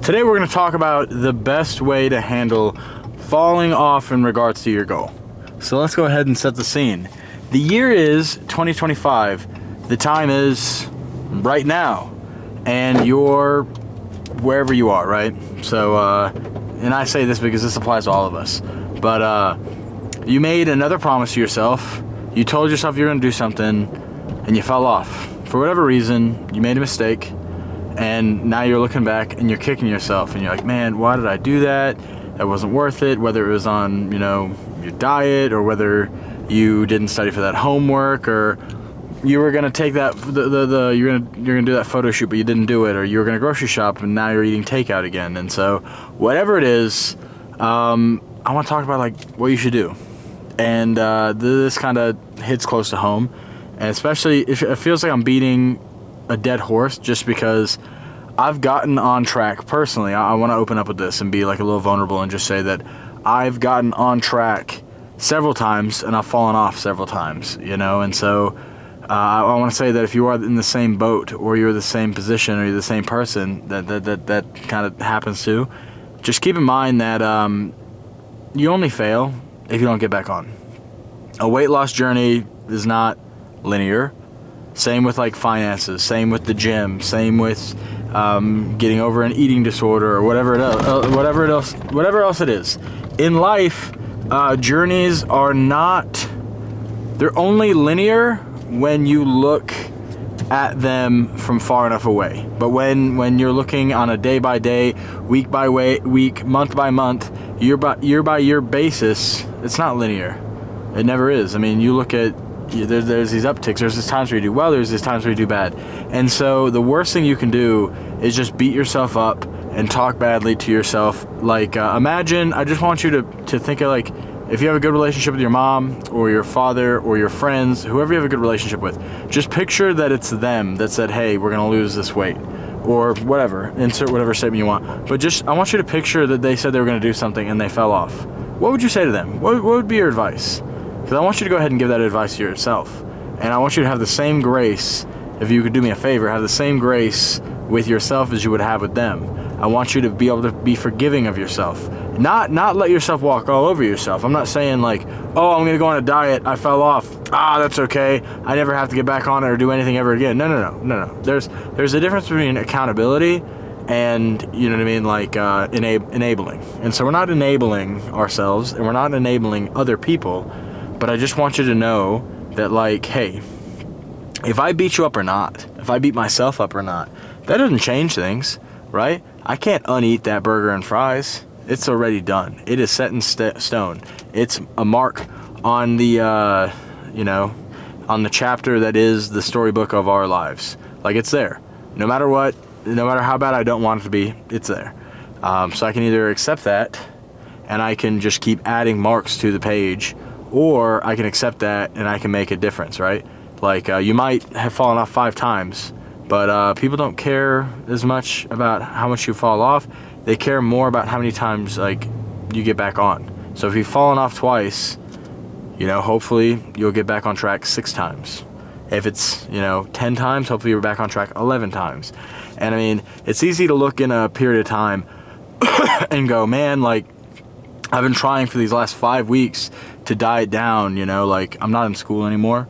Today we're going to talk about the best way to handle falling off in regards to your goal. So let's go ahead and set the scene. The year is 2025. The time is right now. And you're wherever you are, right? So, and I say this because this applies to all of us. But you made another promise to yourself. You told yourself you were going to do something and you fell off. For whatever reason, you made a mistake. And now you're looking back and you're kicking yourself and you're like, man, why did I do that? That wasn't worth it. Whether it was on, your diet, or whether you didn't study for that homework, or you were gonna take that you're gonna do that photo shoot but you didn't do it, or you were gonna grocery shop and now you're eating takeout again. And so whatever it is, I want to talk about like what you should do. And this kind of hits close to home, and especially if it feels like I'm beating a dead horse, just because I've gotten on track personally. I want to open up with this and be like a little vulnerable and just say that I've gotten on track several times and I've fallen off several times, and so I want to say that if you are in the same boat, or you're the same position, or you're the same person that kind of happens to, just keep in mind that you only fail if you don't get back on. A weight loss journey is not linear. Same with like finances, same with the gym, same with getting over an eating disorder, or whatever else it is. In life, journeys are not, they're only linear when you look at them from far enough away. But when you're looking on a day by day, week by week, month by month, year by year basis, it's not linear. It never is. I mean, you look at, there's these upticks, there's these times where you do well, there's these times where you do bad. And so the worst thing you can do is just beat yourself up and talk badly to yourself. Like, imagine, I just want you to think of, like, if you have a good relationship with your mom or your father or your friends, whoever you have a good relationship with, just picture that it's them that said, hey, we're gonna lose this weight, or whatever, insert whatever statement you want. But just, I want you to picture that they said they were gonna do something and they fell off. What would you say to them? What would be your advice? Because I want you to go ahead and give that advice to yourself. And I want you to have the same grace, if you could do me a favor, have the same grace with yourself as you would have with them. I want you to be able to be forgiving of yourself. Not let yourself walk all over yourself. I'm not saying like, oh, I'm gonna go on a diet, I fell off, that's okay, I never have to get back on it or do anything ever again. No. There's a difference between accountability and, you know what I mean, like enabling. And so we're not enabling ourselves and we're not enabling other people. But I just want you to know that, like, hey, if I beat you up or not, if I beat myself up or not, that doesn't change things, right? I can't uneat that burger and fries. It's already done. It is set in stone. It's a mark on the, on the chapter that is the storybook of our lives. Like, it's there. No matter what, no matter how bad I don't want it to be, it's there. So I can either accept that, and I can just keep adding marks to the page, or I can accept that and I can make a difference, right? Like, you might have fallen off 5 times, but people don't care as much about how much you fall off. They care more about how many times, like, you get back on. So if you've fallen off twice, hopefully you'll get back on track 6 times. If it's, 10 times, hopefully you're back on track 11 times. And I mean, it's easy to look in a period of time and go, man, like, I've been trying for these last 5 weeks to diet down, like, I'm not in school anymore.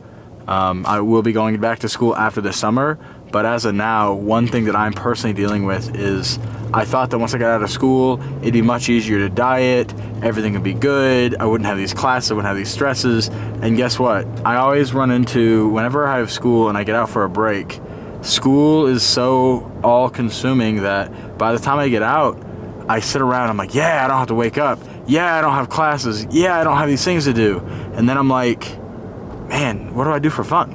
I will be going back to school after the summer, but as of now, one thing that I'm personally dealing with is I thought that once I got out of school, it'd be much easier to diet, everything would be good, I wouldn't have these classes, I wouldn't have these stresses, and guess what? I always run into, whenever I have school and I get out for a break, school is so all-consuming that by the time I get out, I sit around, I'm like, yeah, I don't have to wake up. Yeah, I don't have classes. Yeah, I don't have these things to do. And then I'm like, man, what do I do for fun?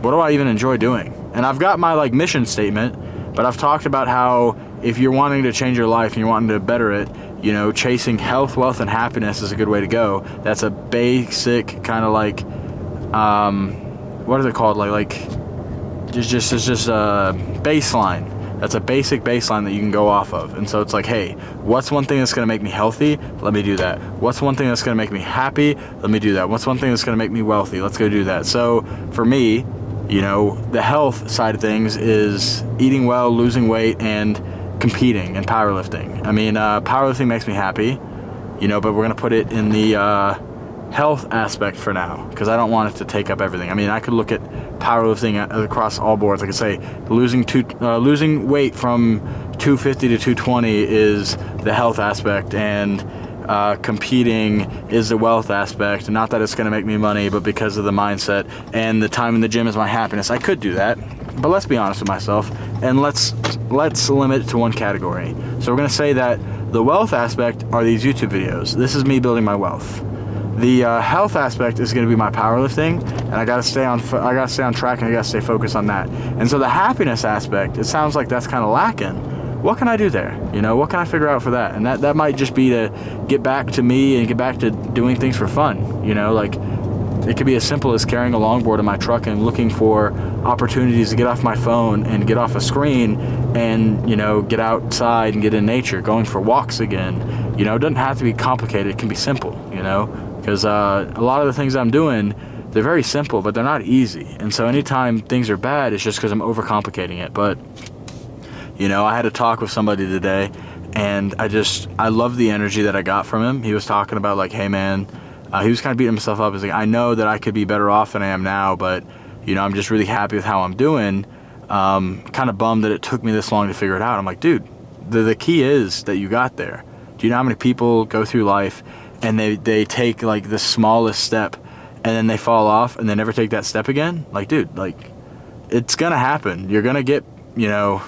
What do I even enjoy doing? And I've got my like mission statement, but I've talked about how if you're wanting to change your life and you're wanting to better it, chasing health, wealth, and happiness is a good way to go. That's a basic kind of like, what are they called? Like just a baseline. That's a basic baseline that you can go off of. And so it's like, hey, what's one thing that's going to make me healthy? Let me do that. What's one thing that's going to make me happy? Let me do that. What's one thing that's going to make me wealthy? Let's go do that. So for me, the health side of things is eating well, losing weight, and competing in powerlifting. I mean, powerlifting makes me happy, you know, but we're gonna put it in the health aspect for now, because I don't want it to take up everything. I mean, I could look at powerlifting across all boards. I could say losing weight from 250 to 220 is the health aspect, and competing is the wealth aspect. Not that it's going to make me money, but because of the mindset, and the time in the gym is my happiness. I could do that, but let's be honest with myself, and let's limit it to one category. So we're going to say that the wealth aspect are these YouTube videos. This is me building my wealth. The health aspect is going to be my powerlifting, and I got to stay on track, and I got to stay focused on that. And so the happiness aspect, it sounds like that's kind of lacking. What can I do there? You know, what can I figure out for that? And that might just be to get back to me and get back to doing things for fun. You know, like it could be as simple as carrying a longboard in my truck and looking for opportunities to get off my phone and get off a screen and, you know, get outside and get in nature, going for walks again. You know, it doesn't have to be complicated. It can be simple, you know, because a lot of the things I'm doing, they're very simple, but they're not easy. And so anytime things are bad, it's just because I'm overcomplicating it. But you know, I had a talk with somebody today, and I love the energy that I got from him. He was talking about like, hey man, he was kind of beating himself up. He's like, I know that I could be better off than I am now, but you know, I'm just really happy with how I'm doing. Kind of bummed that it took me this long to figure it out. I'm like, dude, the key is that you got there. Do you know how many people go through life and they take like the smallest step and then they fall off and they never take that step again? Like, dude, like it's gonna happen. You're gonna get, you know,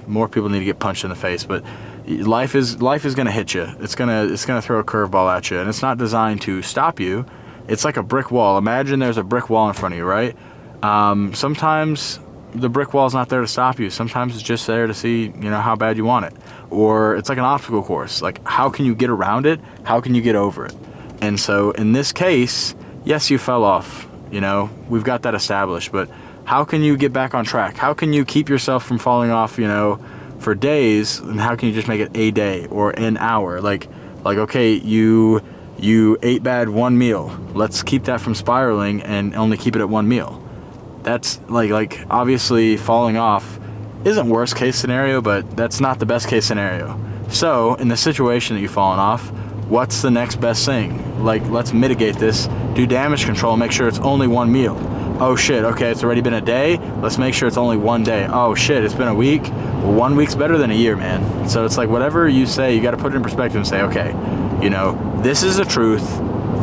more people need to get punched in the face, but life is gonna hit you. It's gonna throw a curveball at you, and it's not designed to stop you. It's like a brick wall. Imagine there's a brick wall in front of you, right? Sometimes the brick wall's not there to stop you. Sometimes it's just there to see, you know, how bad you want it. Or it's like an obstacle course. Like, how can you get around it? How can you get over it? And so in this case, yes, you fell off. You know, we've got that established, but how can you get back on track? How can you keep yourself from falling off, you know, for days? And how can you just make it a day or an hour? Like okay, you ate bad one meal. Let's keep that from spiraling and only keep it at one meal. That's like obviously falling off isn't worst case scenario, but that's not the best case scenario. So in the situation that you've fallen off, what's the next best thing? Like, let's mitigate this, do damage control, make sure it's only one meal. Oh shit, okay, it's already been a day, let's make sure it's only one day. Oh shit, it's been a week. Well, 1 week's better than a year, man. So it's like whatever you say, you got to put it in perspective and say, okay, you know, this is the truth.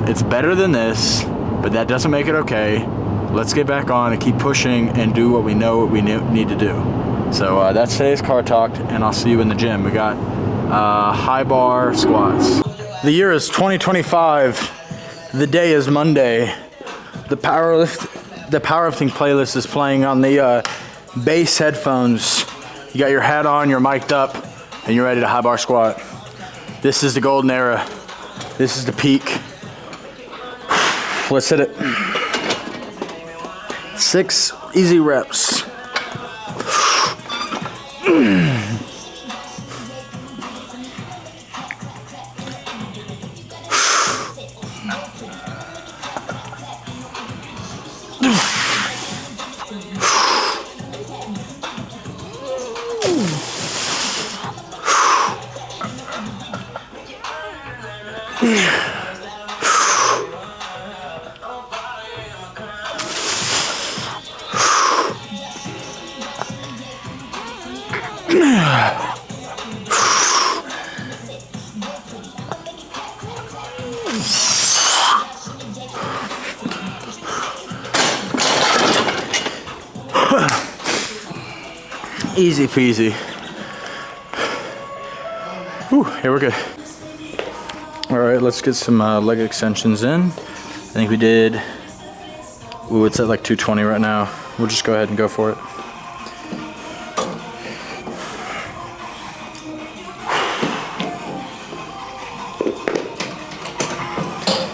It's better than this, but that doesn't make it okay. Let's get back on and keep pushing and do what we know what we need to do. So that's today's car talk, and I'll see you in the gym. We got high bar squats. The year is 2025. The day is Monday. The powerlifting playlist is playing on the bass headphones. You got your hat on, you're mic'd up, and you're ready to high bar squat. This is the golden era. This is the peak. Let's hit it. 6 easy reps. Easy peasy. Whew, here we're good. All right, let's get some leg extensions in. I think we did, ooh, it's at like 220 right now. We'll just go ahead and go for it.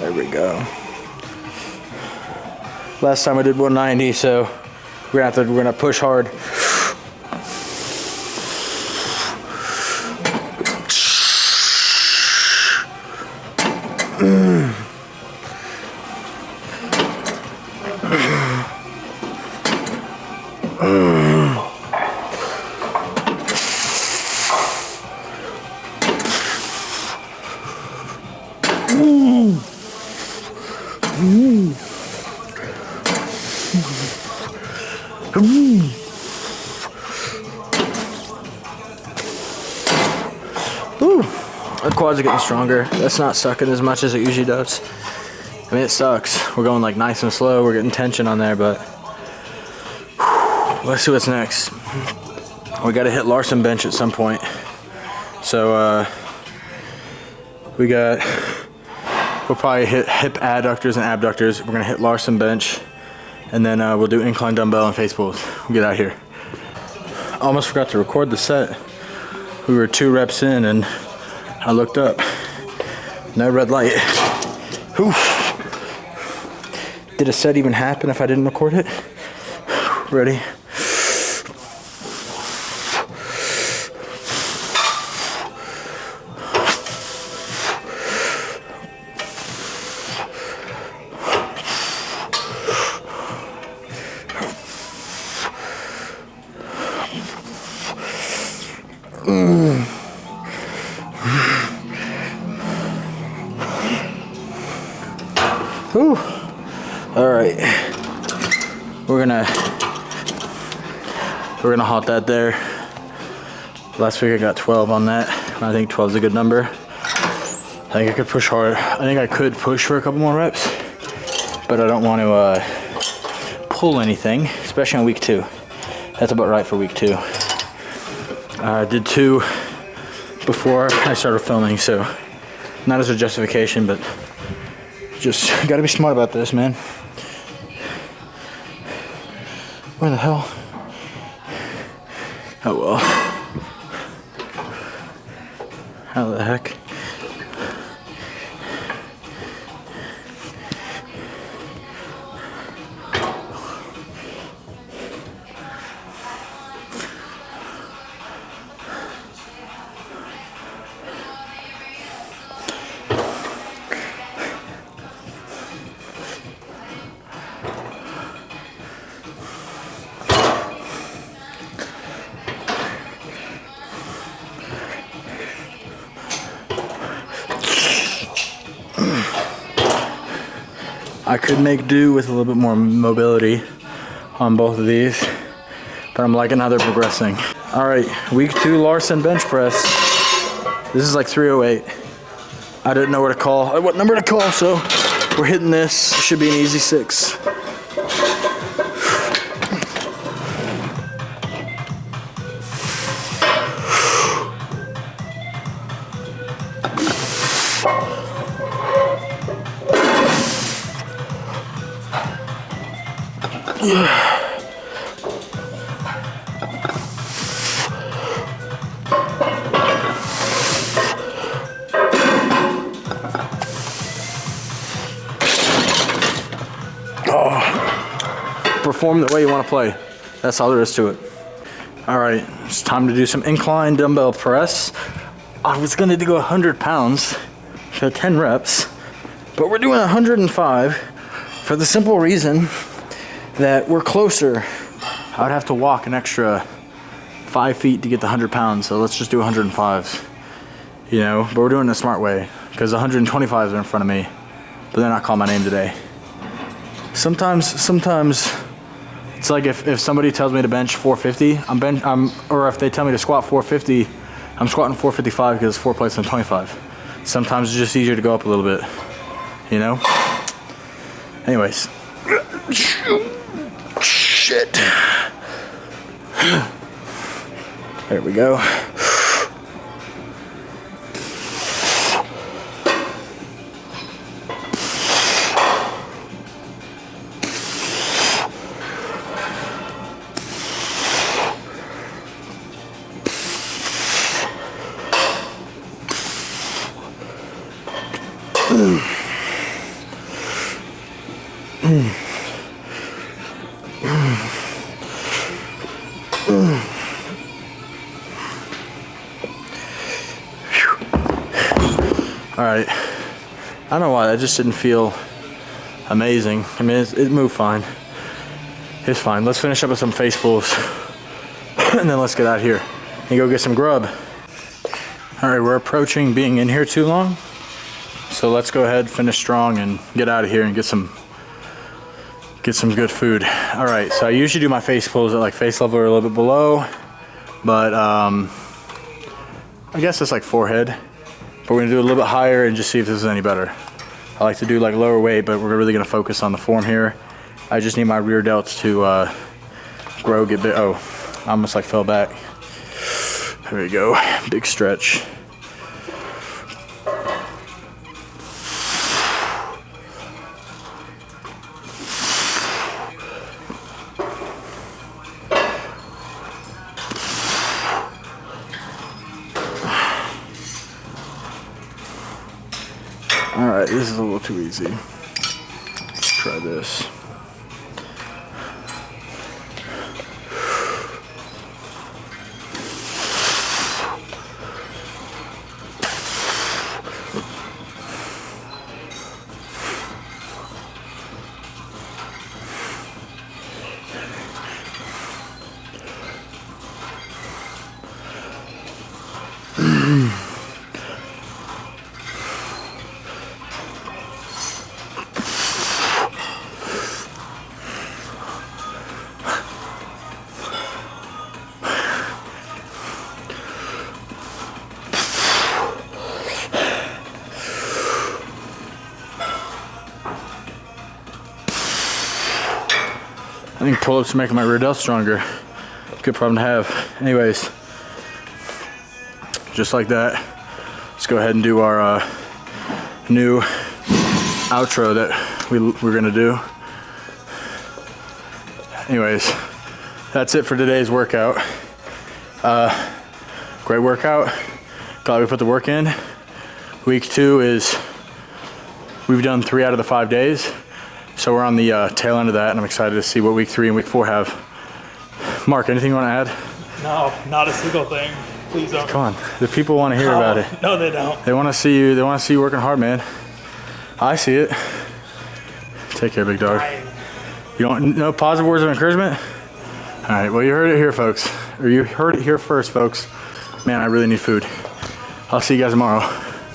There we go. Last time I did 190, so we're gonna push hard. Whew. Our quads are getting stronger. That's not sucking as much as it usually does. I mean, it sucks. We're going like nice and slow. We're getting tension on there, but whew, let's see what's next. We got to hit Larson bench at some point. So we'll probably hit hip adductors and abductors. We're gonna hit Larson bench, and then we'll do incline dumbbell and face pulls. We'll get out of here. Almost forgot to record the set. We were 2 reps in and I looked up. No red light. Whew. Did a set even happen if I didn't record it? Ready? Whew. All right, we're gonna halt that there. Last week I got 12 on that. I think 12 is a good number. I think I could push hard. I think I could push for a couple more reps, but I don't want to pull anything, especially on week 2. That's about right for week 2. I did 2 before I started filming, so not as a justification, but just gotta be smart about this, man. Where the hell? Oh well. How the heck? I could make do with a little bit more mobility on both of these, but I'm liking how they're progressing. All right, week 2 Larson bench press. This is like 308. I didn't know what number to call, so we're hitting this. Should be an easy 6. Perform the way you want to play. That's all there is to it. All right, it's time to do some incline dumbbell press. I was gonna do 100 pounds for 10 reps, but we're doing 105 for the simple reason that we're closer. I would have to walk an extra 5 feet to get the 100 pounds, so let's just do 105s. You know, but we're doing it a smart way because 125s are in front of me, but they're not calling my name today. Sometimes it's like if somebody tells me to bench 450, or if they tell me to squat 450, I'm squatting 455 because it's 4 plates on 25. Sometimes it's just easier to go up a little bit, you know? Anyways. Shit. There we go. All right, I don't know why that just didn't feel amazing. I mean, it moved fine. It's fine. Let's finish up with some face pulls and then let's get out of here and go get some grub. All right, we're approaching being in here too long, so let's go ahead, finish strong, and get out of here and get some good food. All right, so I usually do my face pulls at like face level or a little bit below, but I guess it's like forehead, but we're gonna do a little bit higher and just see if this is any better. I like to do like lower weight, but we're really gonna focus on the form here. I just need my rear delts to grow, get big. Oh, I almost like fell back. There we go, big stretch. All right, this is a little too easy. Let's try this. I think pull-ups are making my rear delt stronger. Good problem to have. Anyways, just like that. Let's go ahead and do our new outro that we're gonna do. Anyways, that's it for today's workout. Great workout. Glad we put the work in. Week 2 is, we've done 3 out of the 5 days. So we're on the tail end of that, and I'm excited to see what week 3 and week 4 have. Mark, anything you want to add? No, not a single thing. Please don't. Come on, the people want to hear about it. No, they don't. They want to see you. They want to see you working hard, man. I see it. Take care, big dog. You want no positive words of encouragement? All right. Well, you heard it here, folks. Or you heard it here first, folks. Man, I really need food. I'll see you guys tomorrow.